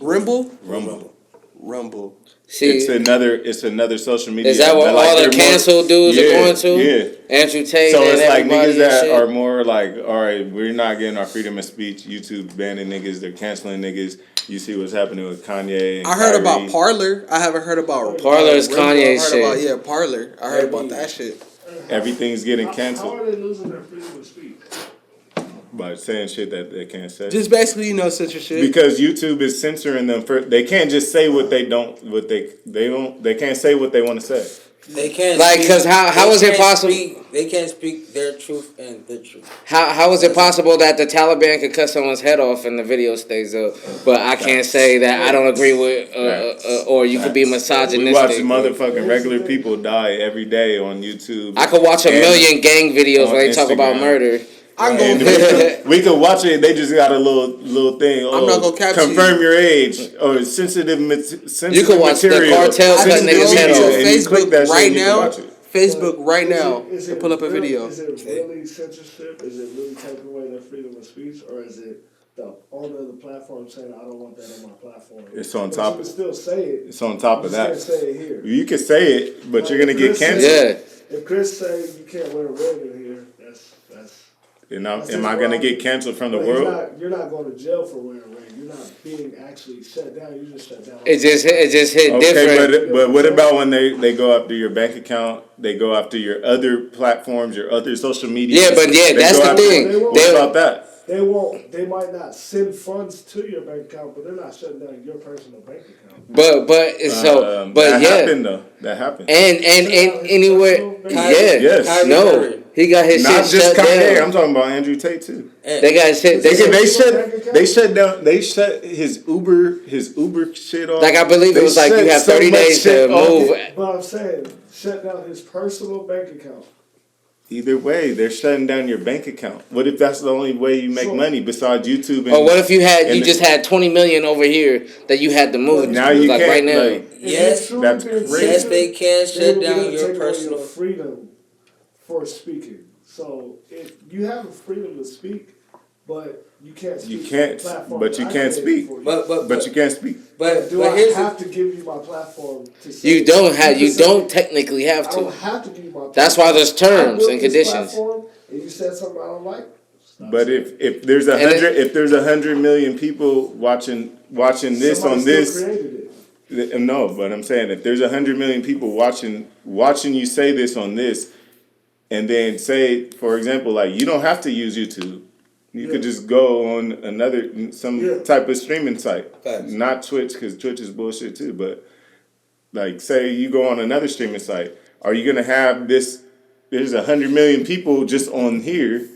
Rumble, Rumble. Rumble. See, it's another social media. is that what all the canceled dudes are going to? Yeah. Andrew Tate. So and it's like everybody niggas that shit? are more like, all right, we're not getting our freedom of speech. YouTube's banning niggas. They're canceling niggas. You see what's happening with Kanye. And I heard Kyrie. about Parler. I haven't heard about Parler's Kanye shit. Yeah, Parler. I heard about that shit. Everything's getting How canceled are they losing their freedom of speech? by saying shit that they can't say. Just basically, censorship. Because YouTube is censoring them for they can't just say what they can't say what they want to say. They can't Like, because how is it possible? They can't speak their truth and the truth. How is it possible that the Taliban could cut someone's head off and the video stays up, but I can't say that I don't agree with, or you could be misogynistic. We watch motherfucking regular people die every day on YouTube. I could watch a million gang videos where they talk about murder. We could watch it. They just got a little thing. I'm not gonna capture confirm your age or sensitive You can watch material. the cartel cut niggas head off. Facebook right now. Facebook right now. To pull up a video. Is it really censorship? Is it really taking away their freedom of speech, or is it the owner of the platform saying, "I don't want that on my platform"? It's on top. You can still say it. It's on top of that. You can't say it here. You can say it, but you're gonna get canceled. If Chris say you can't wear red in here, that's. Am I gonna get canceled from the world? You're not going to jail for wearing red. You're not being actually shut down. You just shut down. It just hit different. But what about when they go after your bank account? They go after your other platforms, your other social media. Yeah, but that's the thing. What about that? They won't. They might not send funds to your bank account, but they're not shutting down your personal bank account. That happened though. That happened. And anywhere, yes, no. He got his not shit just shut Kanye. down. I'm talking about Andrew Tate too. They got shit. They shut down. They shut his Uber shit off. Like I believe it was like you have 30 days to move. But I'm saying, shut down his personal bank account. Either way, they're shutting down your bank account. What if that's the only way you make money besides YouTube? And, or what if you just had 20 million over here that you had to move? Now you like can't. Right now. Like, yes, that's crazy. Yes, they can shut down your personal freedom for speaking. So if you have a freedom to speak, but you can't speak. You can't, but you can't speak. But you can't speak. But do I have to give you my platform to say? You don't have. You don't technically have to. I don't have to give you my platform. That's why there's terms and conditions. And you said something I don't like. But if there's 100 million people watching this on this. No, but I'm saying if there's 100 million people watching you say this on this, and then say, for example, like you don't have to use YouTube. You could just go on some type of streaming site, not Twitch, because Twitch is bullshit too. But like, say you go on another streaming site, are you gonna have this? There's 100 million people just on here.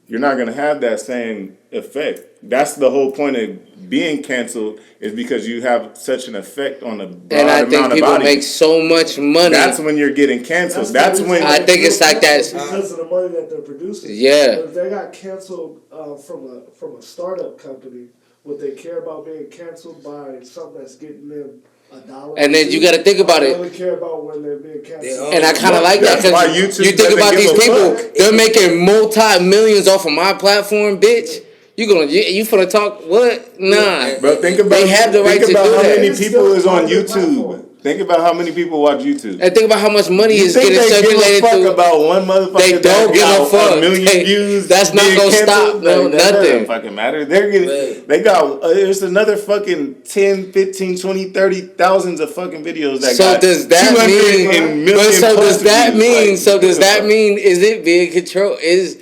You're not gonna have that same effect. That's the whole point of being canceled, is because you have such an effect on a broad and I amount think of people body. make so much money. That's when you're getting canceled. That's when I think it's like that because of the money that they're producing. Yeah. But if they got canceled from a startup company, would they care about being canceled by something that's getting them $1? And then you got to think about it. They only care about when they're being canceled. And I kind of like that because you think about these people, they're making multi-millions off of my platform, bitch. You finna talk what? Nah. Bro, think about they have the right to do how that. many people is on YouTube. Think about how many people watch YouTube. And think about how much money is getting circulated. circulated They give a fuck through. about one motherfucker. They don't give a fuck. A million views. That's not gonna stop. No, That nothing. doesn't fucking matter. They're getting. They got. There's another fucking 10, 15, 20, 30 thousands of fucking videos that So got does that 200 mean? million But so plus does that views. mean? Like, So does that mean? Is it being controlled? Is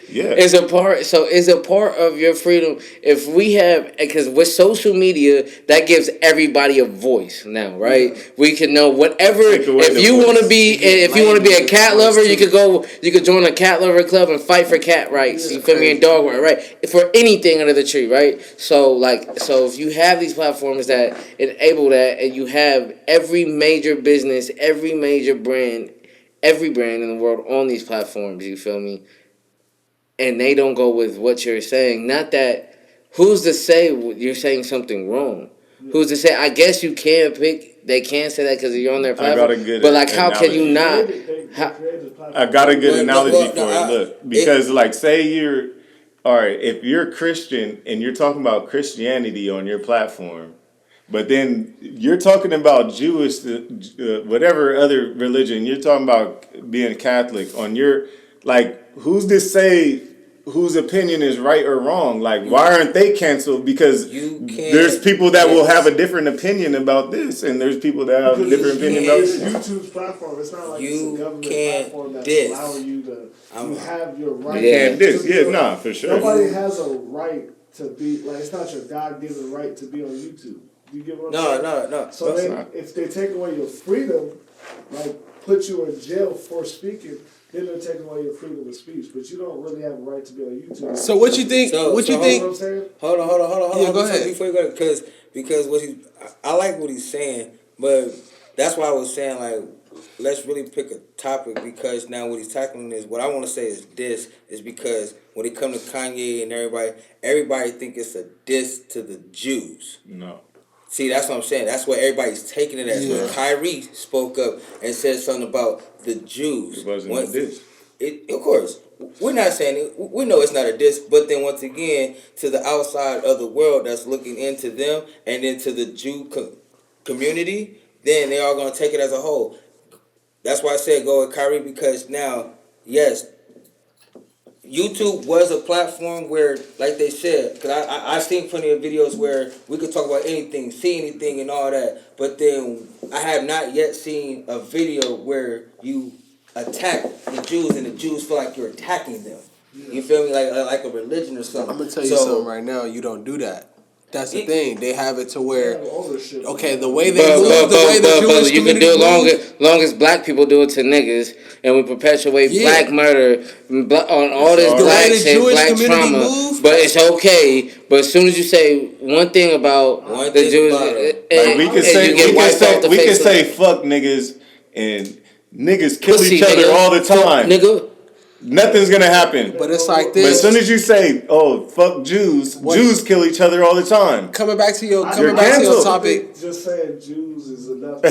a part? So is a part of your freedom? If we have, because with social media, that gives everybody a voice now, right? We can know whatever. If you want to be, a cat lover, you could go. You could join a cat lover club and fight for cat rights. You feel me? And dog rights, right? For anything under the tree, right? So if you have these platforms that enable that, and you have every major business, every major brand, every brand in the world on these platforms, you feel me? And they don't go with what you're saying. Not that, who's to say you're saying something wrong? Who's to say? I guess you can pick. They can say that because you're on their platform. But like, how can you not? I got a good analogy for it. Look, because like, say you're, all right, if you're Christian and you're talking about Christianity on your platform, But then you're talking about Jewish, whatever other religion. You're talking about being Catholic. On your, like, who's to say whose opinion is right or wrong? Like, why aren't they canceled? Because there's people that will have a different opinion about this, and there's people that have a different opinion about this. YouTube's platform. It's not like it's a government platform that's allowing you to have your right. For sure. Nobody has a right to be like. It's not your God-given right to be on YouTube. You get what I'm saying? No. So if they take away your freedom, like put you in jail for speaking, then they're taking away your freedom of speech. But you don't really have a right to be on YouTube. So what you think? What you think? Hold on. Yeah, go ahead. Before you go, because I like what he's saying, but that's why I was saying like let's really pick a topic, because now what he's tackling is what I want to say is because when it comes to Kanye and everybody think it's a diss to the Jews. No. See, that's what I'm saying. That's what everybody's taking it as. Yeah. When Kyrie spoke up and said something about the Jews. It wasn't a diss. Of course. We're not saying it. We know it's not a diss, but then once again, to the outside of the world that's looking into them and into the Jew community, then they are going to take it as a whole. That's why I said go with Kyrie, because now, yes, YouTube was a platform where, like they said, because I've seen plenty of videos where we could talk about anything, see anything and all that, but then I have not yet seen a video where you attack the Jews and the Jews feel like you're attacking them. You feel me? Like a religion or something. I'm going to tell you something right now. You don't do that. That's the thing. They have it to where, okay, the way they move, the way the Jewish you can do it long as black people do it to niggas, and we perpetuate black murder on all this black shit, black trauma. But it's okay. But as soon as you say one thing about the Jews, like we can say fuck niggas and niggas kill each other all the time. Nigga. Nothing's gonna happen. But it's like this. But as soon as you say, "Oh, fuck Jews," Jews kill each other all the time. Coming back to your topic. Just saying Jews is enough.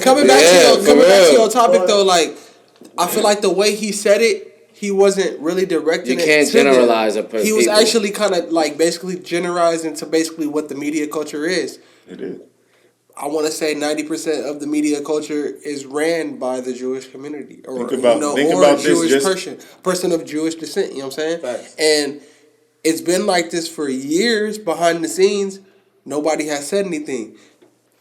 Coming back to your topic though, like I feel like the way he said it, he wasn't really directing it. You can't generalize a person. He was actually kind of like basically generalizing to basically what the media culture is. It is. I want to say 90% of the media culture is ran by the Jewish community, or think about Jewish person of Jewish descent. You know what I'm saying? Right. And it's been like this for years behind the scenes. Nobody has said anything.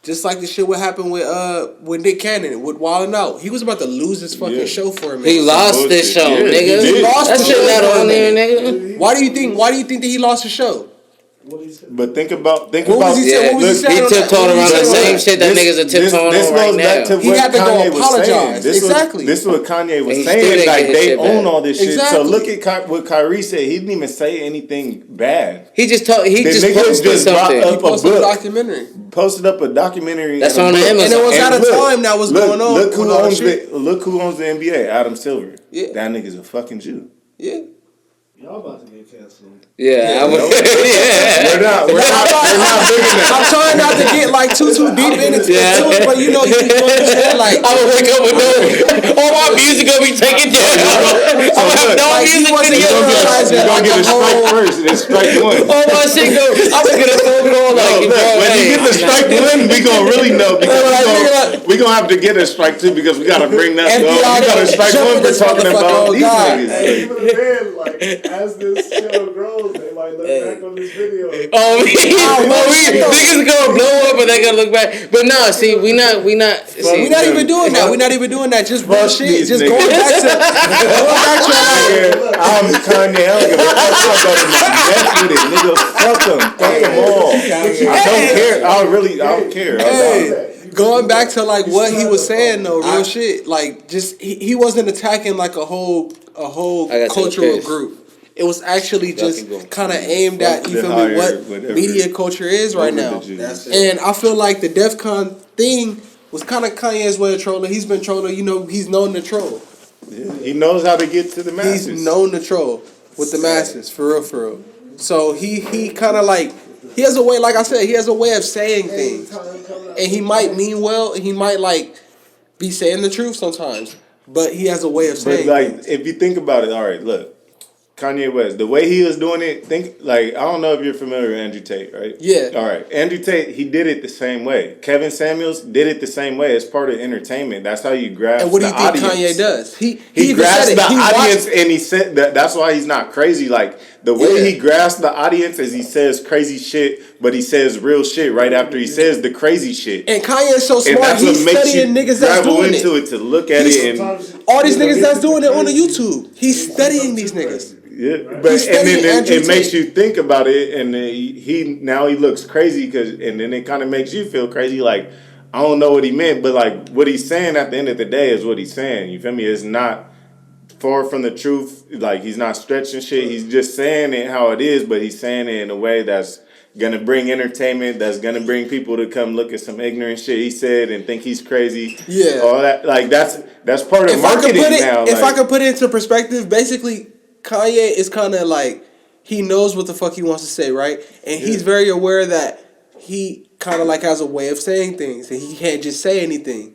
Just like the shit what happened with Nick Cannon with Wild 'N Out. He was about to lose his fucking show for a minute. He lost this show, nigga. He lost that shit not on there, nigga. Why do you think that he lost the show? But think about what was he saying? He tiptoed around the same shit that niggas are tiptoeing on right now. He had to go apologize. Exactly. This is what Kanye was saying. Like they own all this shit. So look at what Kyrie said. He didn't even say anything bad. He just posted something. He posted a documentary. Posted up a documentary. That's on Amazon. And it was at a time that was going on. Look who owns the NBA. Adam Silver. Yeah. That nigga's a fucking Jew. Yeah. Y'all about to get canceled. Yeah, We're not big enough. I'm trying not to get like too deep into it, but you understand, like I would wake up with all my music gonna be taken down. I'm gonna have no music video. You're gonna get a strike first, and then strike one. All my shit go. I'm gonna get a phone call like, when you get the strike one, we gonna really know, because we gonna have to get a strike two, because we gotta bring that up. We got a strike one for talking about these niggas. As this show grows, they might look back on this video. Niggas gonna blow up and they gonna look back. But no, see, we not even doing that. We're not even doing that. Just bullshit. Just going back to I'm Kanye. I don't give a fuck about it. Nigga, fuck them all. I don't care. Hey, going back to like what he was saying though, real shit. Like just he wasn't attacking like a whole cultural group. It was actually just kind of aimed at, you feel me, what media culture is right now. And I feel like the DEF CON thing was kind of Kanye's way of trolling. He's been trolling, he's known to troll. Yeah, he knows how to get to the masses. He's known to troll with the masses, for real. So he kind of like, he has a way, like I said, he has a way of saying things. And he might mean well, and he might like be saying the truth sometimes. But he has a way of saying like, things. If you think about it, all right, look. Kanye West, the way he was doing it, I don't know if you're familiar with Andrew Tate, right? Yeah. All right. Andrew Tate, he did it the same way. Kevin Samuels did it the same way as part of entertainment. That's how you grasp the audience. And what do you think Kanye does? He grasps the audience and he said that's why he's not crazy. Like, the way he grasps the audience is he says crazy shit, but he says real shit right after he says the crazy shit. And Kanye is so smart, he's studying niggas that's doing it. Into it to look at it, and all these niggas that's doing it on the YouTube. He's studying these niggas. Yeah, but and then it makes you think about it, and he looks crazy and then it kind of makes you feel crazy. Like, I don't know what he meant, but like what he's saying at the end of the day is what he's saying. You feel me? It's not far from the truth. Like, he's not stretching shit. He's just saying it how it is, but he's saying it in a way that's gonna bring entertainment. That's gonna bring people to come look at some ignorant shit he said and think he's crazy. Yeah, all that. Like, that's part of marketing now. If I could put it into perspective, basically, Kanye is kind of like, he knows what the fuck he wants to say, right? And he's very aware that he kind of like has a way of saying things, and he can't just say anything.